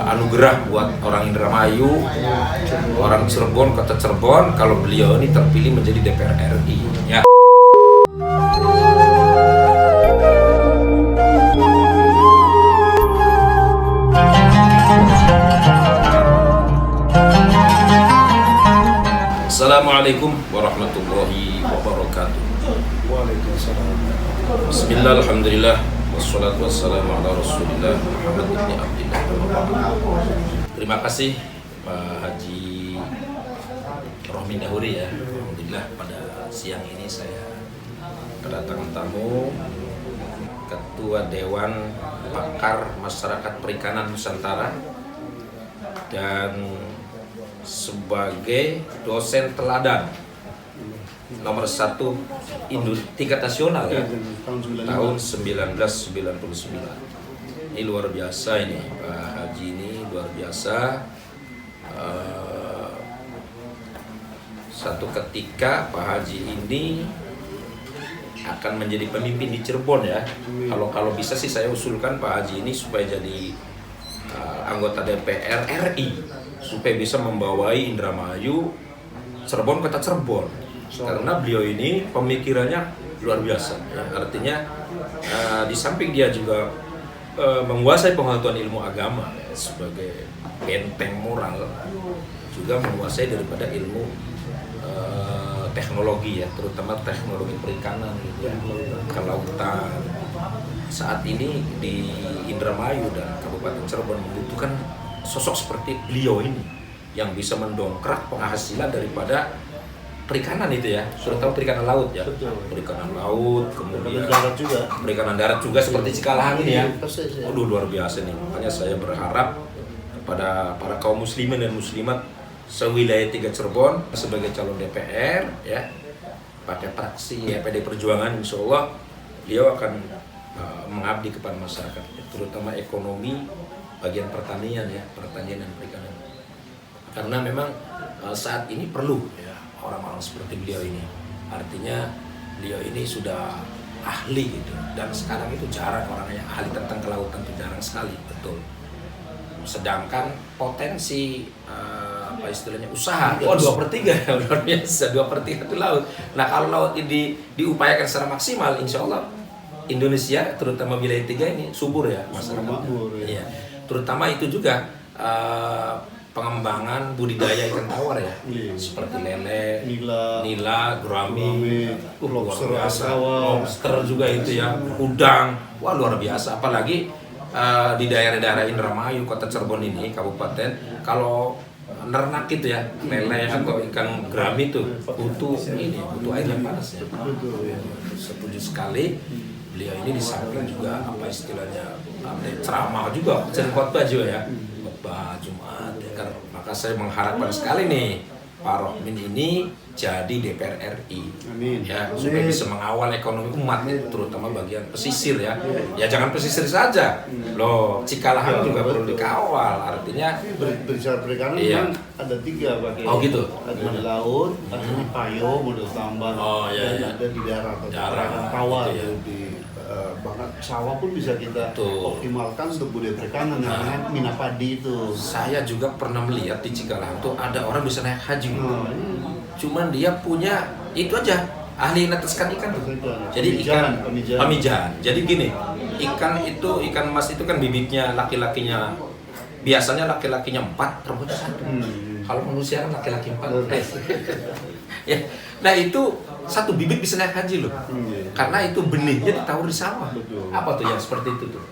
anugerah buat orang Indramayu, orang Cirebon, kota Cirebon, kalau beliau ini terpilih menjadi DPR RI. Ya. Assalamualaikum warahmatullahi wabarakatuh. Waalaikumsalam. Bismillah, alhamdulillah, wassalatu wassalamu ala rasulillah Muhammad ibn Abdillah. Terima kasih Pak Haji Rohmin Dahuri ya. Alhamdulillah pada siang ini saya kedatangan tamu Ketua Dewan Pakar Masyarakat Perikanan Nusantara dan sebagai dosen teladan nomor 1 tingkat nasional ya, tahun 1999. Ini luar biasa ini Pak Haji, ini luar biasa. Satu ketika Pak Haji ini akan menjadi pemimpin di Cirebon ya. Kalau bisa sih saya usulkan Pak Haji ini supaya jadi anggota DPR RI, supaya bisa membawai Indramayu, Cirebon, kota Cirebon. Karena beliau ini pemikirannya luar biasa ya. Artinya di samping dia juga menguasai pengetahuan ilmu agama ya, sebagai benteng moral, juga menguasai daripada ilmu teknologi ya, terutama teknologi perikanan gitu ya, kelautan. Saat ini di Indramayu dan Kabupaten Cirebon membutuhkan sosok seperti beliau ini yang bisa mendongkrak penghasilan daripada perikanan itu ya, terutama perikanan laut ya. Betul. Perikanan laut, kemudian perikanan darat juga seperti Cikalahang ini ya. Aduh, luar biasa nih. Makanya saya berharap kepada para kaum muslimin dan muslimat sewilayah 3 Cirebon sebagai calon DPR ya, pakai praksi ya, PD Perjuangan, insya Allah beliau akan mengabdi kepada masyarakat, terutama ekonomi bagian pertanian ya, pertanian dan perikanan. Karena memang saat ini perlu ya orang-orang seperti beliau ini. Artinya beliau ini sudah ahli gitu, dan sekarang itu jarang orang yang ahli tentang kelautan, itu jarang sekali, betul. Sedangkan potensi apa istilahnya usaha, 2/3 luar biasa, 2/3 itu laut. Nah kalau laut ini diupayakan secara maksimal, insya Allah Indonesia terutama wilayah 3 ini subur ya masyarakat. Iya. Terutama itu juga pengembangan budidaya ikan tawar ya, seperti lele, nila, gurami, lobster juga itu ya, udang, wah luar biasa. Apalagi di daerah-daerah Indramayu, kota Cirebon ini, kabupaten, kalau nernak itu ya, lele atau ikan gurami itu butuh air yang panas ya. Setuju sekali. Beliau ini di samping juga apa istilahnya ceramah juga, sering khotbah juga ya, khotbah Jumat ya. Maka saya mengharapkan sekali nih Pak Rohmin ini jadi DPR RI. Amin. Ya, supaya bisa mengawal ekonomi umat ya, terutama bagian pesisir ya. Ya jangan pesisir saja. Loh, Cikalahang juga perlu dikawal. Artinya berbicara perikanan memang ada 3 bagian. Oh gitu. Ada di laut, ada di payo, model tambang, dan ada di darat, kawah gitu ya. di bahkan sawah pun bisa kita optimalkan untuk budaya perikanan, namanya mina padi itu. Saya juga pernah melihat di Cikalahang tuh ada orang bisa naik haji. Cuman dia punya itu aja, ahli netaskan ikan tuh. Jadi ikan pamijahan. Jadi gini, ikan mas itu kan bibitnya laki-lakinya biasanya laki-lakinya 4, perempuan 1. Kalau manusia kan laki-laki 4. Ya. Nah itu satu bibit bisa naik haji loh. Karena itu benihnya ditaruh di sawah. Betul. Apa tuh yang seperti itu tuh?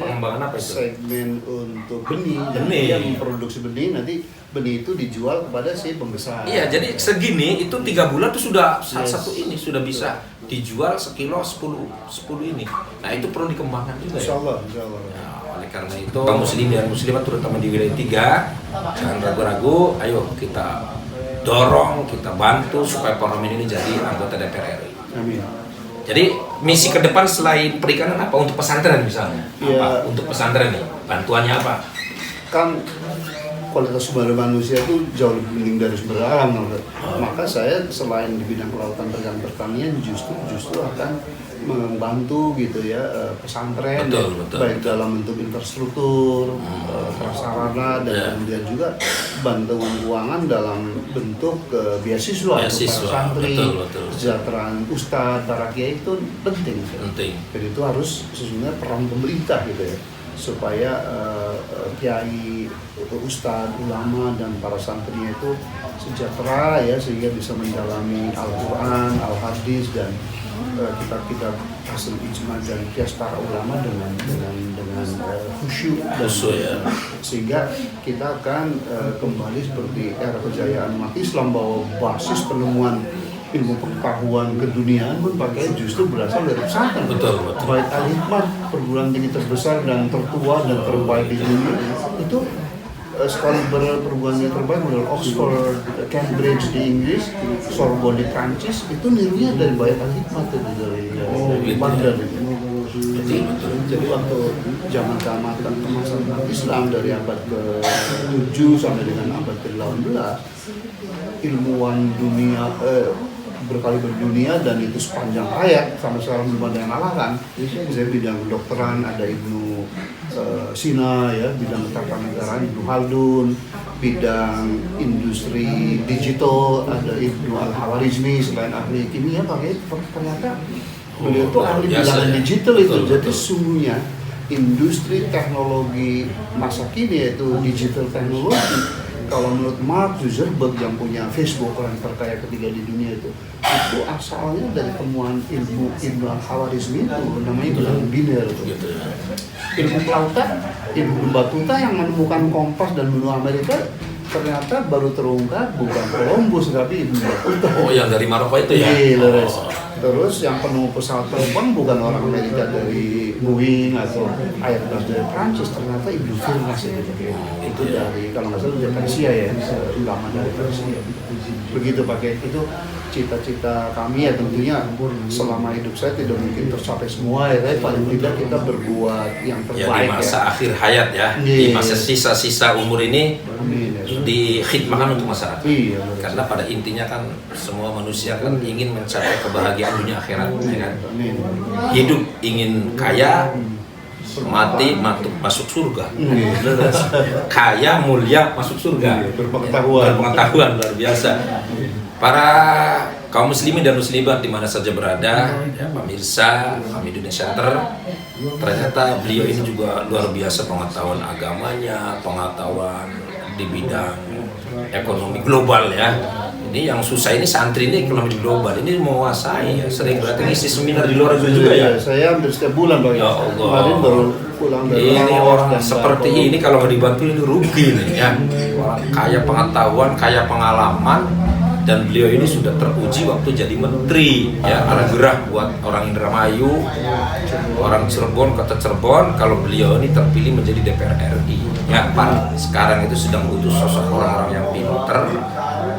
Pengembangan apa itu? Segmen untuk benih. Yang memproduksi benih, nanti benih itu dijual kepada si pembesar. Iya, jadi segini itu 3 bulan tuh sudah satu ini sudah bisa dijual sekilo 10 ini. Nah itu perlu dikembangkan juga. Insya Allah. Ya, oleh karena itu kaum muslimin dan muslimat terutama di wilayah 3 jangan ragu-ragu, ayo kita dorong, kita bantu supaya Pak Rohmin ini jadi anggota DPR RI. Amin. Jadi misi ke depan selain perikanan apa untuk pesantren misalnya? Apa untuk pesantren nih? Bantuannya apa? Kan kualitas sumber manusia itu jauh lebih penting dari sumber alam. Maka saya selain di bidang kelautan dan pertanian justru akan membantu gitu ya pesantren, betul. baik dalam bentuk infrastruktur, prasarana sarana dan kemudian juga bantuan keuangan dalam bentuk beasiswa untuk para santri, kesejahteraan ustadz, para kiai itu penting. Jadi itu harus sesungguhnya peran pemerintah gitu ya, supaya kiai, ustadz, ulama dan para santrinya itu sejahtera ya, sehingga bisa mendalami Al-Quran, Al-Hadis dan kitab-kitab hasil ijma dan kias para ulama dengan khusyuk dan sehingga kita akan kembali seperti era kejayaan umat Islam, bahwa basis penemuan ilmu pengetahuan keduniaan pun pakai justru berasal dari pesantren. Baik Al-Hikmah, perguruan tinggi terbesar dan tertua dan terbaik di dunia itu sekali perguruan tinggi terbaik model Oxford, Cambridge di Inggris, Sorbonne di Prancis, itu nirunya dari Baik Al-Hikmah dari Baghdad itu. Jadi waktu zaman keamatan kemasan umat Islam dari abad ke-7 sampai dengan abad ke-18, ilmuwan dunia berkali berdunia dan itu sepanjang hayat sampai sekarang belum ada yang ngalahkan. Misalnya bidang kedokteran ada Ibnu Sina ya, bidang ketatanegaraan Ibnu Khaldun, bidang industri digital ada Ibnu Al-Khawarizmi, selain ahli kimia pakai ternyata beliau itu ahli bilangan digital itu. Jadi sungguhnya industri teknologi masa kini yaitu digital teknologi. Kalau menurut Mark Zuckerberg yang punya Facebook, orang terkaya ketiga di dunia itu asalnya dari temuan ilmu Ibnu Al-Khawarizmi itu namanya bilangan biner itu. Ilmu kelautan, ilmu batuta yang menemukan kompas dan benua Amerika ternyata baru terungkap bukan Columbus tapi Ibnu Batuta. Oh, yang dari Maroko itu ya? Iya, terus yang penuh pesawat terbang bukan orang Amerika dari Boeing atau Airbus dari Prancis, ternyata Ibnu Firnas itu dari kalau nggak salah dari Persia ya, ulama dari Persia. Begitu pakai itu cita-cita kami ya, tentunya selama hidup saya tidak mungkin tercapai semua ya, tapi paling tidak kita berbuat yang terbaik ya. Di masa akhir hayat ya, di masa sisa-sisa umur ini dikhidmahkan untuk masyarakat. Karena pada intinya kan semua manusia kan ingin mencapai kebahagiaan dunia akhirat, ya kan? Hidup ingin kaya, mati masuk surga. Kaya mulia masuk surga. Berpengetahuan luar biasa. Para kaum muslimin dan muslimat di mana saja berada, ya, pemirsa Hamidun Center, ternyata beliau ini juga luar biasa pengetahuan agamanya, pengetahuan di bidang ekonomi global ya. Ini yang susah ini santri ini ekonomi global ini menguasai ya, sering berarti ngisi seminar di luar juga ya. Saya hampir setiap bulan Pak. Ya Allah. Kemarin baru pulang dari ini orang seperti ini kalau nggak dibantu ini rugi nih ya. Orang kaya pengetahuan, kaya pengalaman, dan beliau ini sudah teruji waktu jadi menteri ya, anugerah buat orang Indramayu, orang Cirebon, kota Cirebon. Kalau beliau ini terpilih menjadi DPR RI ya, Pak. Sekarang itu sedang butuh sosok orang-orang yang pintar,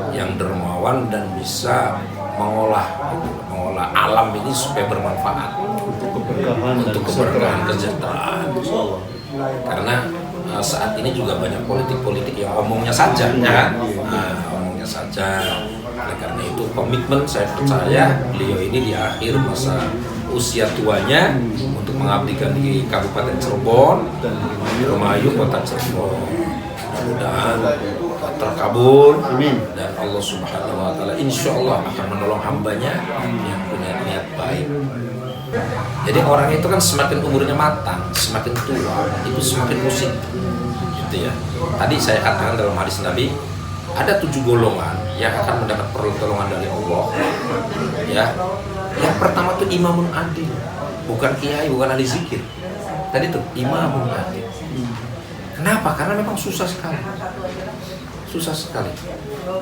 yang dermawan dan bisa mengolah alam ini supaya bermanfaat untuk keberkahan kesejahteraan. Karena saat ini juga banyak politik yang omongnya saja ya, omongnya saja. Oleh karena itu komitmen, saya percaya beliau ini di akhir masa usia tuanya untuk mengabdikan di Kabupaten Cirebon dan Indramayu, kota Cirebon. Mudah-mudahan terkabul dan Allah Subhanahu wa taala insya Allah akan menolong hambanya yang punya niat baik. Jadi orang itu kan semakin umurnya matang, semakin tua itu semakin positif gitu ya. Tadi saya katakan dalam hadis Nabi ada 7 golongan yang akan mendapat pertolongan dari Allah ya. Yang pertama tuh imamun adil, bukan kiai, bukan ahli zikir. Tadi tuh imamun adil. Kenapa? Karena memang susah sekali.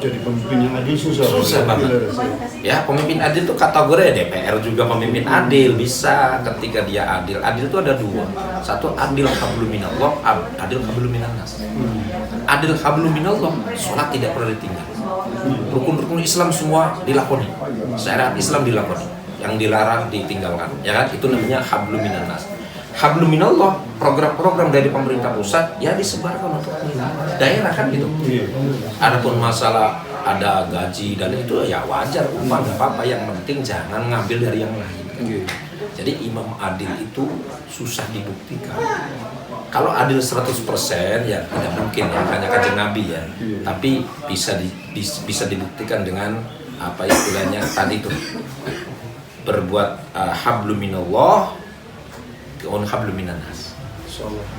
Jadi pemimpin yang adil susah banget. Ya, pemimpin adil itu kategori DPR juga pemimpin adil bisa ketika dia adil. Adil itu ada 2. Satu adil hablum minallah, adil hablum minannas. Adil hablum minallah, sholat tidak pernah ditinggal. Rukun-rukun Islam semua dilakoni. Syariat Islam dilakoni. Yang dilarang ditinggalkan. Ya kan? Itu namanya hablum minannas. Hablum minallah, program-program dari pemerintah pusat ya disebarkan untuk daerah kan gitu. Adapun masalah ada gaji dan itu ya wajar, upah nggak apa-apa, yang penting jangan ngambil dari yang lain. Jadi imam adil itu susah dibuktikan. Kalau adil 100% ya tidak mungkin ya, hanya Kanjeng Nabi ya. Tapi bisa dibuktikan dengan apa istilahnya tadi itu, berbuat hablum minallah wa hablum minannas.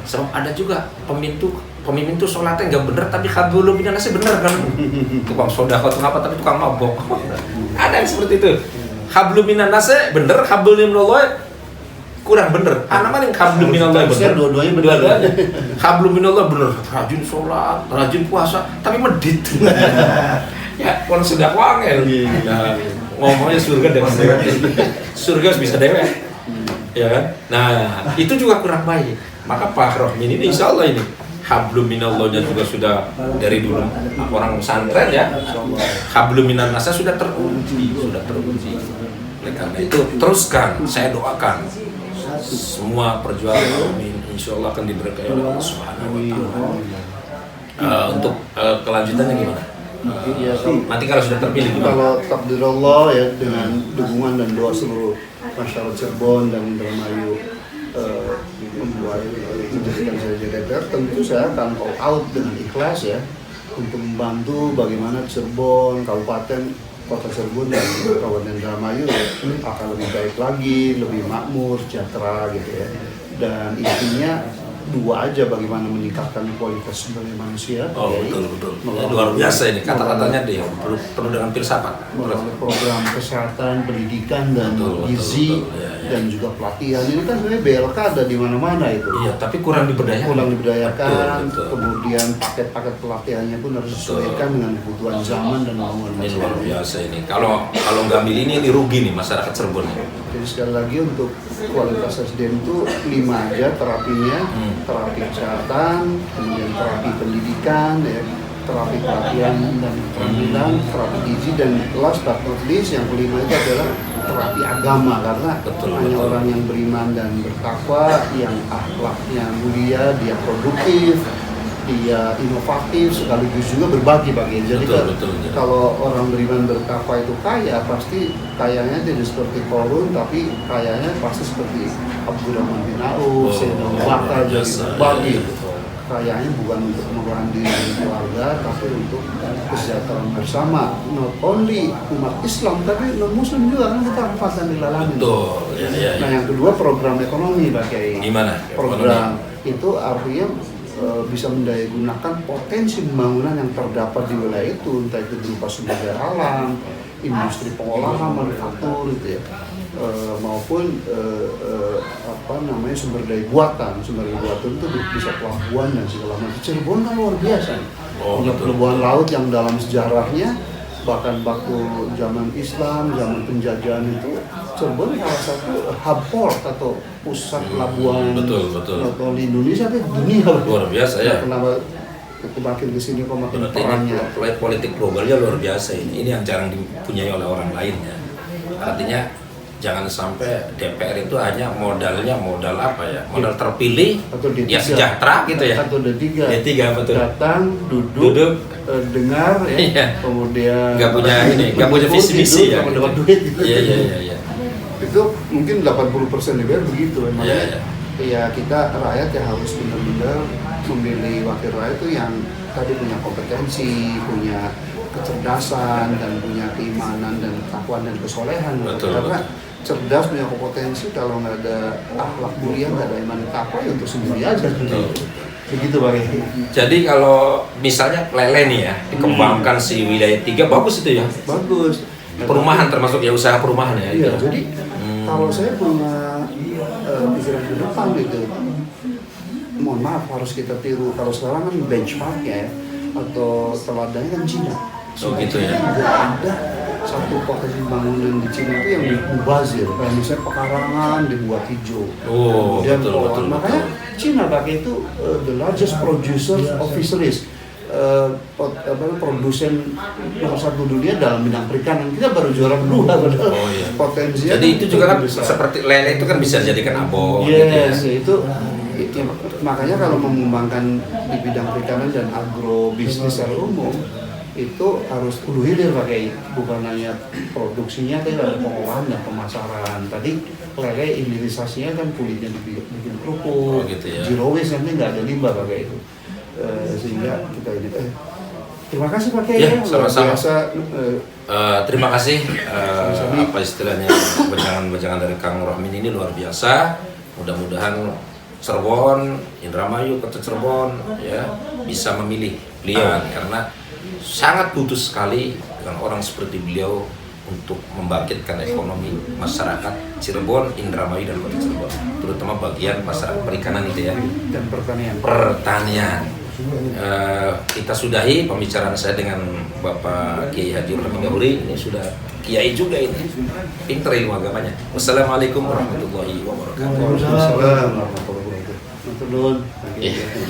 Sebab ada juga pemimpin tuh sholatnya nggak bener tapi hablum minannasnya bener kan. Tukang sodako tuh apa tapi tukang mabok. Ada yang seperti itu. Hablum minannasnya bener, hablum minallah kurang bener. Anak mana yang hablum minallah bener? Dua-duanya bener. Hablum minallah bener, rajin sholat, rajin puasa, tapi medit. Ya, kalau sudah wangel. Nah, ngomongnya surga dan neraka. Surga bisa dewek. Ya kan? Nah, itu juga kurang baik. Maka Pak Rohmin ini insya Allah ini hablum minallahnya juga sudah dari dulu orang pesantren ya. Hablum minannasnya sudah teruji. Oleh karena itu teruskan, saya doakan semua perjuangan Rohmin insya Allah akan diberkahi oleh Allah Subhanahu wa Ta'ala. Untuk kelanjutannya gimana? Nanti kalau sudah terpilih gimana? Kalau takdir Allah ya dengan dukungan dan doa seluruh masyarakat Cirebon dan Indramayu membuat menjadikan saya jadi DPR, tentu saya akan all out dengan ikhlas ya untuk membantu bagaimana Cirebon, Kabupaten, Kota Cirebon dan Kabupaten Indramayu akan lebih baik lagi, lebih makmur, sejahtera gitu ya. Dan intinya dua aja, bagaimana meningkatkan kualitas sumber daya manusia. Betul. Luar biasa ini kata-katanya dia penuh dengan filsafat. Melalui program kesehatan, pendidikan dan gizi dan juga pelatihan. Ini kan sebenarnya BLK ada di mana-mana itu. Iya, tapi kurang diberdayakan. Betul. Kemudian paket-paket pelatihannya pun harus disesuaikan dengan kebutuhan zaman dan kemauan Ini masyarakat. luar biasa ini. Kalau nggak ambil ini rugi nih masyarakat Cirebon. Jadi sekali lagi untuk kualitas SDM itu 5 aja terapinya, terapi kesehatan, kemudian terapi pendidikan, ya, terapi pelatihan dan keterampilan, terapi gizi, dan last but not least yang kelima itu adalah terapi agama, karena hanya orang yang beriman dan bertakwa, yang akhlaknya mulia, dia produktif, dia inovatif, sekaligus juga berbagi-bagi. Jadi kalau orang beriman bertakwa itu kaya, pasti kayanya tidak seperti Korun, tapi kayanya pasti seperti Abdurrahman bin Auf, Sayyidina Abu Bakar, jadi berbagi. Kayanya bukan untuk mengeluarkan diri dan keluarga, tapi untuk kesejahteraan bersama. Not only umat Islam, tapi non Muslim juga kan kita manfaatkan di alamin. Nah yang kedua program ekonomi Pak Kiai. Gimana? Program itu artinya bisa mendaya gunakan potensi pembangunan yang terdapat di wilayah itu, entah itu berupa sumber daya alam, industri pengolahan, manufaktur gitu ya, maupun sumber daya buatan itu bisa pelabuhan dan segala macam. Cirebon kan luar biasa, punya pelabuhan laut yang dalam sejarahnya bahkan waktu zaman Islam, zaman penjajahan itu Cirebon salah satu hub port atau pusat pelabuhan di Indonesia, tapi dunia luar biasa ya. Kenapa makin kesini kok makin perannya? Politik globalnya luar biasa ini yang jarang dipunyai oleh orang lain ya. Artinya jangan sampai DPR itu hanya modal apa ya? Modal terpilih, ya sejahtera gitu ya. Atau D3. Betul. Datang, duduk, dengar ya. Kemudian nggak punya visi misi ya. Dapat duit gitu. Iya. Itu mungkin 80% DPR begitu. Makanya ya kita rakyat yang harus benar-benar memilih wakil rakyat itu yang tadi punya kompetensi, punya kecerdasan, dan punya keimanan dan ketakwaan dan kesolehan. Karena cerdas, punya kompetensi, kalau nggak ada akhlak mulia, nggak ada iman takwa, ya untuk sendiri aja. Begitu Pak. Jadi kalau misalnya Lele nih ya dikembangkan si wilayah 3, bagus itu ya. Bagus. Perumahan termasuk ya, usaha perumahan ya. Iya, jadi kalau saya punya pikiran ke depan gitu, mohon maaf harus kita tiru. Kalau sekarang kan benchmarknya atau teladannya kan Cina. Gitu ya. Tidak ada satu potensi bangunan di Cina itu yang mubazir, kayak misalnya pekarangan dibuat hijau. Kemudian betul. Makanya Cina pakai itu the largest producer of fisheries. Produsen nomor 1 dunia dalam bidang perikanan. Kita baru juara kedua padahal potensinya. Jadi itu juga kan seperti lele itu kan bisa dijadikan abon. Yes, gitu ya. Makanya kalau mengembangkan di bidang perikanan dan agrobisnis secara umum, itu harus hulu hilir pakai, bukan hanya produksinya, tapi ada pengolahan dan pemasaran. Tadi pakai hilirisasinya kan kulitnya bikin kerupuk, gitu ya. zero waste, nanti nggak ada limbah pakai itu. Sehingga kita ini terima kasih Pak Kiai, ya, sama-sama. Terima kasih sama-sama. apa istilahnya bacangan dari Kang Rohmin ini luar biasa. Mudah-mudahan Cirebon, Indramayu, Kota Cirebon ya bisa memilih beliau karena sangat butuh sekali dengan orang seperti beliau untuk membangkitkan ekonomi masyarakat Cirebon, Indramayu dan Kota Cirebon, terutama bagian masyarakat perikanan itu ya dan pertanian. Kita sudahi pembicaraan saya dengan Bapak Kiai Haji Rohmin Gahuri. Ini sudah kiai juga ini, pinter ilmu agamanya. Wassalamualaikum warahmatullahi wabarakatuh. Waalaikumsalam warahmatullahi wabarakatuh.